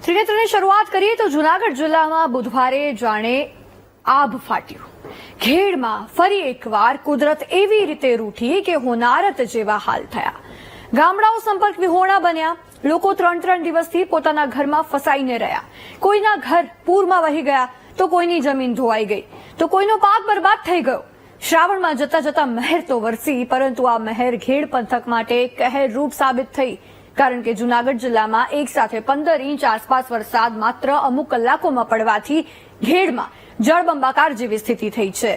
ત્રિનેત્રની શરૂઆત કરીએ તો જૂનાગઢ જિલ્લામાં બુધવારે જાણે આભ ફાટ્યું। ખેડમાં ફરી એકવાર કુદરત એવી રીતે રૂઠી કે હોનારત જેવા હાલ થયા। ગામડાઓ સંપર્ક વિહોણા બન્યા। લોકો 3 દિવસથી પોતાના ઘરમાં ફસાઈને રહ્યા। કોઈના ઘર પૂરમાં વહી ગયા તો કોઈની જમીન ધોવાઈ ગઈ તો કોઈનો પાક બરબાદ થઈ ગયો। શ્રાવણમાં જતા જતા મહેર તો વરસી, પરંતુ આ મહેર ખેડ પંથક માટે કહેરરૂપ સાબિત થઈ, કારણ કે જૂનાગઢ જિલ્લામાં એક સાથે 15 ઇંચ આસપાસ વરસાદ માત્ર અમુક કલાકોમાં પડવાથી ઘેડમાં જળબંબાકાર જેવી સ્થિતિ થઈ છે।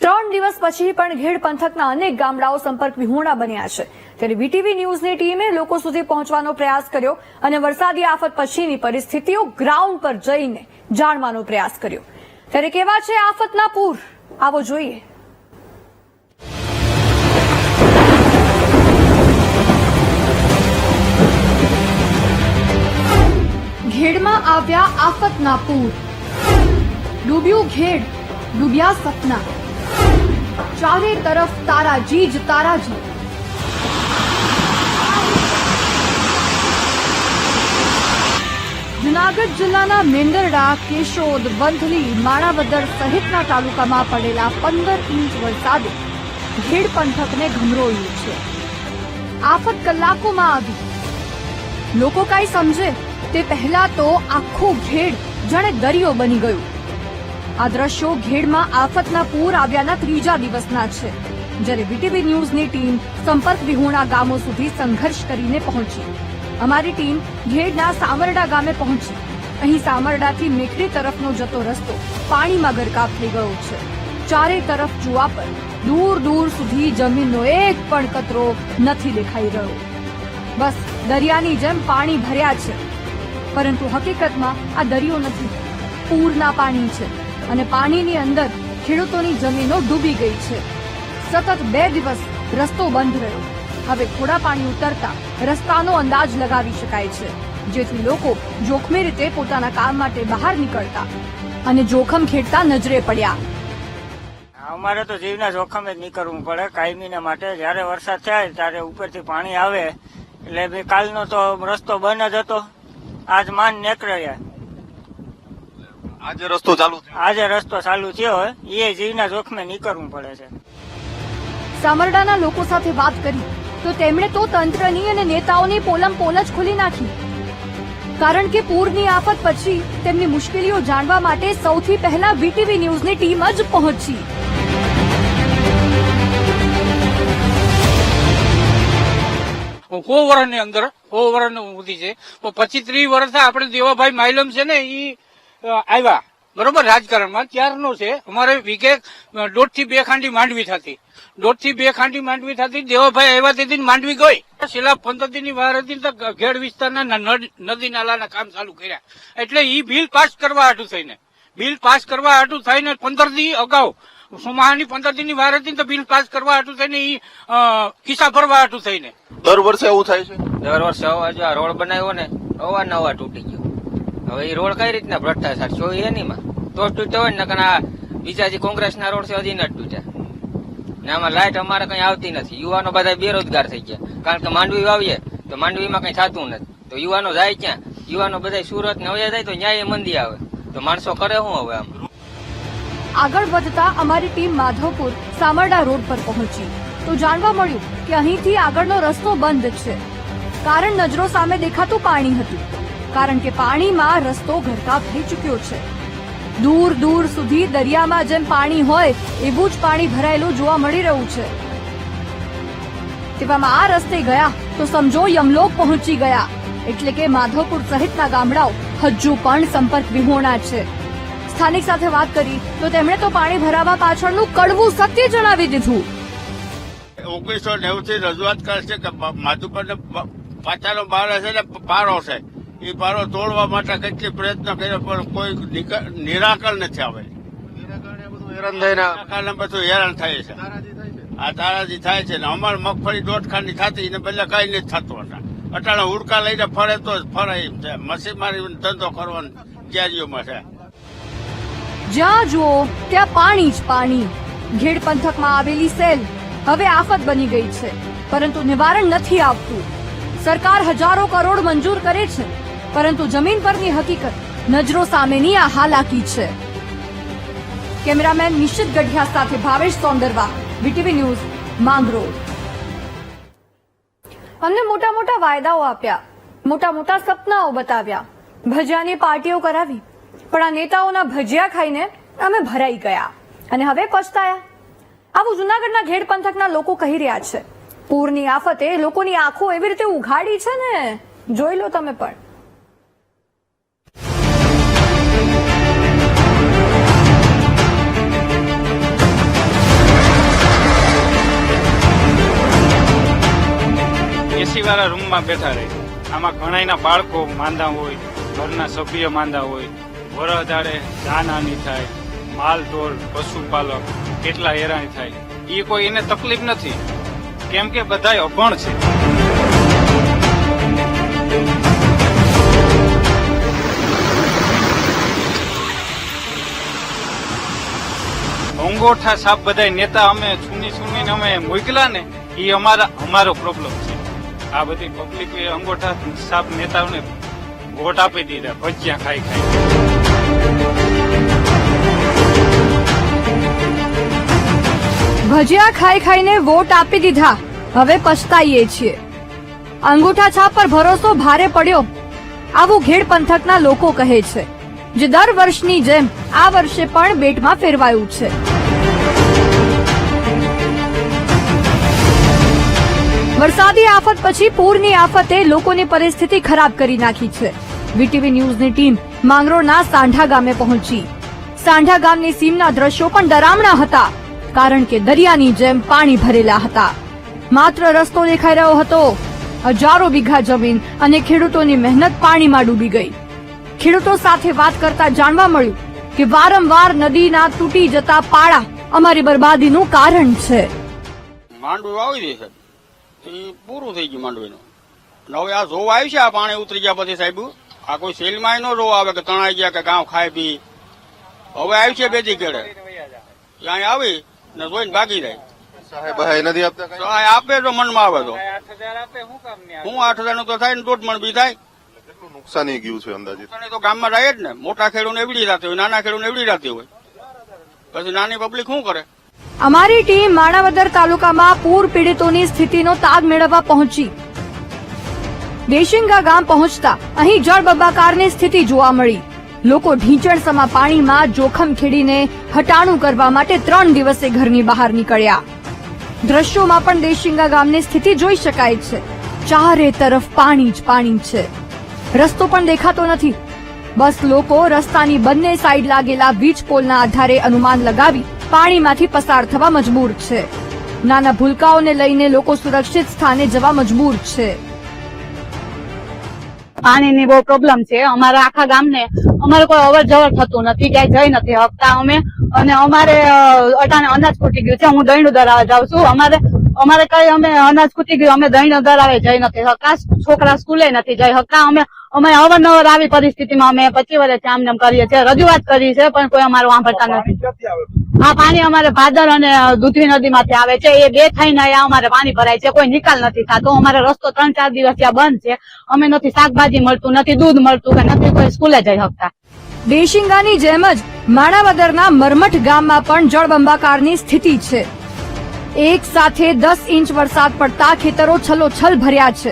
3 દિવસ પછી પણ ઘેડ પંથકના અનેક ગામડાઓ સંપર્ક વિહોણા બન્યા છે। ત્યારે વીટીવી ન્યૂઝની ટીમે લોકો સુધી પહોંચવાનો પ્રયાસ કર્યો અને વરસાદી આફત પછીની પરિસ્થિતિઓ ગ્રાઉન્ડ પર જઈને જાણવાનો પ્રયાસ કર્યો। ત્યારે કેવા છે આફતના પૂર, આવો જોઈએ। ખેડમાં આવ્યા આફતના પૂર, ડૂબ્યું ખેડ, ડૂબ્યા સપના, ચારે તરફ તારાજી જ તારાજી। જૂનાગઢ જિલ્લાના મેંદરડા, કેશોદ, વંથલી, માણાવદર સહિતના તાલુકામાં પડેલા 15 ઇંચ વરસાદે ખેડ પંથકને ઘમરોળ્યું છે। આફત કલાકોમાં આવી, લોકો કાંઈ સમજે તે પહેલા તો આખું ઘેડ જાણે દરિયો બની ગયું। આ દ્રશ્યો ઘેડમાં આફતના પૂર આવ્યાના 3જા દિવસના છે, જ્યારે વીટીવી ન્યૂઝની ટીમ સંપર્ક વિહોણા ગામો સુધી સંઘર્ષ કરીને પહોંચી। અમારી ટીમ ઘેડના સામરડા ગામે પહોંચી। અહીં સામરડાથી મેખરી તરફનો જતો રસ્તો પાણીમાં ગરકાવ થઈ ગયો છે। ચારે તરફ જુવા પર દૂર દૂર સુધી જમીનનો એક પણ કતરો નથી દેખાઈ રહ્યો। બસ દરિયાની જેમ પાણી ભર્યા છે, પરંતુ હકીકતમાં આ દરિયો નથી, પૂરના પાણી છે અને પાણીની અંદર ખેડૂતોની જમીનો ડૂબી ગઈ છે। સતત 2 દિવસ રસ્તો બંધ રહ્યો। હવે થોડા પાણી ઉતરતા રસ્તાનો અંદાજ લગાવી શકાય છે, જેથી લોકો જોખમી રીતે પોતાના કામ માટે બહાર નીકળતા અને જોખમ ખેડતા નજરે પડ્યા। અમારે તો જીવના જોખમે જ નીકળવું પડે કાયમીના માટે। જયારે વરસાદ થાય ત્યારે ઉપરથી પાણી આવે, એટલે કાલનો તો રસ્તો બંધ જ હતો, આજ માન નીકળ્યા। આજે રસ્તો ચાલુ થયો, એ જીવના જોખમે નીકળવું પડે છે। સામરડાના લોકો સાથે વાત કરી તો તેમણે તો તંત્રની અને નેતાઓની પોલ જ ખોલી નાખી, કારણ કે પૂરની આફત પછી તેમની મુશ્કેલીઓ જાણવા માટે સૌથી પહેલા વીટીવી ન્યૂઝની ટીમ જ પહોંચી। સો વર્ષની અંદર 100 વર્ષની ઉંમર છે, તો 25-30 વર્ષ આપણે દેવાભાઈ માયલમ છે ને એ આવ્યા બરોબર રાજકારણમાં, ત્યારનો છે। અમારે વીઘે 1.5 થી 2 ખાંડી માંડવી થતી, 1.5 થી 2 ખાંડી માંડવી થતી। દેવાભાઈ આવ્યા તેથી માંડવી ગઈ। છેલ્લા 15 દિનની વાર હતી તો ઘેડ વિસ્તારના નદી નાલાના કામ ચાલુ કર્યા, એટલે એ બિલ પાસ કરવા હાટું થઈને 15 દી અગાઉ સોમાહાની 15 દિનની વાર હતી તો બિલ પાસ કરવા હાટું થઈને એ કિસ્સા ભરવા હાટું થઈને દર વર્ષે એવું થાય છે। દર વર્ષે આ રોડ બનાવ્યો ને અવારનવાર તૂટી ગયો। હવે એ રોડ કઈ રીતના ભ્રષ્ટાચાર છો એનીમાં તો તૂટ્યો હોય ને, આ બીજા જે કોંગ્રેસના રોડ છે હજી નથી તૂટ્યા ને। આમાં લાઇટ અમારે કઈ આવતી નથી, યુવાનો બધા બેરોજગાર થઈ ગયા, કારણ કે માંડવી વાવીએ તો માંડવીમાં કઈ થતું નથી, તો યુવાનો જાય ક્યાં? યુવાનો બધા સુરત ને હવે જાય તો ન્યાય મંદી આવે, તો માણસો કરે શું હવે? આમ આગળ વધતા અમારી ટીમ માધવપુર સામરડા રોડ પર પહોંચી તો જાણવા મળ્યું કે અહીંથી આગળનો રસ્તો બંધ છે, કારણ નજરો સામે દેખાતું પાણી હતું, કારણ કે પાણીમાં રસ્તો ગરકાવ થઈ ચૂક્યો છે। દૂર દૂર સુધી દરિયામાં જેમ પાણી હોય એવું જ પાણી ભરાયેલું જોવા મળી રહ્યું છે। તેવામાં આ રસ્તે ગયા તો સમજો યમલોક પહોંચી ગયા, એટલે કે માધવપુર સહિતના ગામડાઓ હજુ પણ સંપર્ક વિહોણા છે। સ્થાનિક સાથે વાત કરી તો તેમણે તો પાણી ભરાવા પાછળનું કડવું સત્ય જણાવી દીધું। 1990 થી રજૂઆત કરે છે કે માધુપર પાછાનો બાર છે ને પારો છે, એ પારો તોડવા માટે કેટલી પ્રયત્ન કર્યો પણ કોઈ નિરાકરણ નથી આવે। નિરાકરણ બધું હેરાન થાય છે, આ તારાજી થાય છે ને અમારે મગફળી 1.5 ખાંડી થતી એને બદલે કઈ નથી થતું હતા। અટાણે હુડકા લઈને ફરે તો ફરે એમ છે, મસીમારી ધંધો કરવાનો ક્યારીઓમાં છે। જ્યાં જુઓ ત્યાં પાણી જ પાણી। ઘેડ પંથકમાં આવેલી સેલ હવે આફત બની ગઈ છે, પરંતુ નિવારણ નથી આવતું। સરકાર હજારો કરોડ મંજૂર કરે છે, પરંતુ જમીન પરની હકીકત નજરો સામેની આ હાલાકી છે. કેમેરામેન નિશ્ચિત ગઢિયા સાથે ભાવેશ સોંદરવા, વીટીવી ન્યૂઝ, માંગરોળ. અમને મોટા મોટા વાયદાઓ આપ્યા, મોટા મોટા સપનાઓ બતાવ્યા, ભજીયાની પાર્ટીઓ કરાવી, પણ આ નેતાઓના ભજીયા ખાઈને અમે ભરાઈ ગયા અને હવે પછતાયા. આવું જૂનાગઢના ઘેડ પંથકના લોકો કહી રહ્યા છે. પૂરની આફતે લોકોની આંખો એવી રીતે ઉઘાડી છે ને, જોઈ લો તમે પણ. એસી વાળા રૂમમાં બેઠા રહે. આમાં ઘણાયના બાળકો માંદા હોય, ઘરના સભ્ય માંદા હોય, વરદાડે જાનહાની થાય, માલ ઢોર પશુપાલક કેટલા હેરાન થાય. એ કોઈ એને તકલીફ નથી, કેમ કે બધાય અભણ છે. અંગોઠા સાપ બધાય નેતા અમે છૂનીને અમે મોકલા ને, એ અમારો પ્રોબ્લેમ છે. આ બધી પબ્લિક અંગોઠા સાપ નેતાઓને વોટ આપી દીધા ભજીયા ખાઈ ખાઈ. ભજીયા ખાઈ ખાઈને વોટ આપી દીધા, હવે પછતાઈએ છીએ. અંગૂઠા છાપ પર ભરોસો ભારે પડ્યો, આવું ઘેડ પંથકના લોકો કહે છે, જે દર વર્ષની જેમ આ વર્ષે પણ બેટમાં ફેરવાયું છે. વરસાદી આફત પછી પૂરની આફતે લોકોની પરિસ્થિતિ ખરાબ કરી નાખી છે. વીટીવી ન્યૂઝની ટીમ માંગરોળના સાંઢા ગામે પહોંચી. સાંઢા ગામની સીમના દ્રશ્યો પણ ડરામણા હતા, કારણ કે દરિયાની જેમ પાણી ભરેલા હતા. માત્ર રસ્તો દેખાઈ રહ્યો હતો. હજારો વીઘા જમીન અને ખેડૂતોની મહેનત પાણીમાં ડૂબી ગઈ. ખેડૂતો સાથે વાત કરતા જાણવા મળ્યું કે વારંવાર નદીના તૂટી જતા પાળા અમારી બરબાદીનું કારણ છે. માંડવી વાવી દે સાહેબ, એ પૂરું થઈ ગયું માંડવીનું. હવે આ જોવા આવ્યું છે, આ પાણી ઉતરી ગયા પછી સાહેબ આ કોઈ સેલમાં નો જોવા આવે કે તણાઈ ગયા કે ગામ ખાય પી. હવે આવ્યું છે બેજી કેડે, ત્યાં આવી ને જોઈને ભાગી જાય. સાહેબ નથી આપતા કઈ? સહાય આપે તો મનમાં આવે તો હું 8,000 નું તો થાય ને 1.5 મણ બી થાય. કેટલું નુકસાની ગયું છે અંદાજિત? નુકસાની તો ગામમાં રહે જ ને. મોટા ખેડૂને એવડી રાતી હોય, નાના ખેડૂને એવડી રાતી હોય, પછી નાની પબ્લિક શું કરે? અમારી ટીમ માણાવદર તાલુકામાં પૂર પીડિતોની સ્થિતિનો તાગ મેળવવા પહોંચી. દેશિંગા ગામ પહોંચતા અહીં જળબંબાકારની સ્થિતિ જોવા મળી. લોકો ઢીંચણસમા પાણીમાં જોખમ ખેડીને હટાણું કરવા માટે 3 દિવસે ઘરની બહાર નીકળ્યા. દ્રશ્યોમાં પણ દેશિંગા ગામની સ્થિતિ જોઈ શકાય છે. ચારે તરફ પાણી જ પાણી છે. રસ્તો પણ દેખાતો નથી. બસ લોકો રસ્તાની બંને સાઈડ લાગેલા વીજ પોલના આધારે અનુમાન લગાવી પાણીમાંથી પસાર થવા મજબૂર છે. નાના ભૂલકાઓને લઈને લોકો સુરક્ષિત સ્થાને જવા મજબૂર છે. પાણીની બહુ પ્રોબ્લેમ છે. અમારા આખા ગામને અમારે કોઈ અવર જવર થતું નથી, ક્યાંય જઈ નથી શકતા અમે. અને અમારે અટાણે અનાજ ખૂટી ગયું છે. હું દહીણું દરાવા જાઉં છું. અમારે કઈ અમે અનાજ ખૂટી ગયું, અમે દહીણું દરાવે જઈ નથી શકતા. છોકરા સ્કૂલે નથી જઈ શકતા. અમે અવારનવાર આવી પરિસ્થિતિમાં અમે 25 વર્ષથી આમ કરીએ છીએ, રજૂઆત કરી છે, પણ કોઈ અમારું સાંભળતા નથી. આ પાણી અમારે ભાદર અને દૂધવી નદીમાંથી આવે છે. એ બે થઈને અમારે પાણી ભરાય છે, કોઈ નિકાલ નથી થતો. અમારે રસ્તો 3-4 દિવસ ત્યાં બંધ છે. અમે નથી શાકભાજી મળતું, નથી દૂધ મળતું, કે નથી કોઈ સ્કૂલે જઈ શકતા. દેશિંગાની જેમ જ માણાવદરના મરમઠ ગામમાં પણ જળબંબાકારની સ્થિતિ છે. એક સાથે 10 ઇંચ વરસાદ પડતા ખેતરો છલોછલ ભર્યા છે.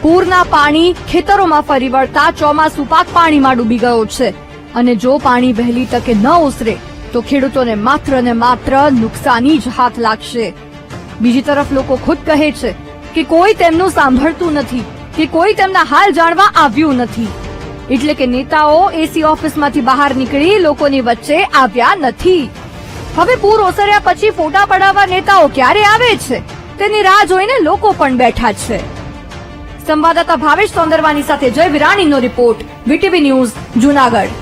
પૂરના પાણી ખેતરોમાં ફરી વળતા ચોમાસુ પાક પાણીમાં ડૂબી ગયો છે. અને જો પાણી વહેલી તકે ન ઓસરે તો ખેડૂતોને માત્ર ને માત્ર નુકસાની જ હાથ લાગશે. બીજી તરફ લોકો ખુદ કહે છે કે કોઈ તેમનું સાંભળતું નથી, કે કોઈ તેમના હાલ જાણવા આવ્યું નથી. એટલે કે નેતાઓ એસી ઓફિસમાંથી બહાર નીકળી લોકોની વચ્ચે આવ્યા નથી. હવે પૂર ઓસર્યા પછી ફોટા પડાવવા નેતાઓ ક્યારે આવે છે તેની રાહ જોઈને લોકો પણ બેઠા છે. સંવાદદાતા ભાવેશ સોંદરવાની સાથે જય વિરાણીનો રિપોર્ટ, વીટીવી ન્યૂઝ, જૂનાગઢ.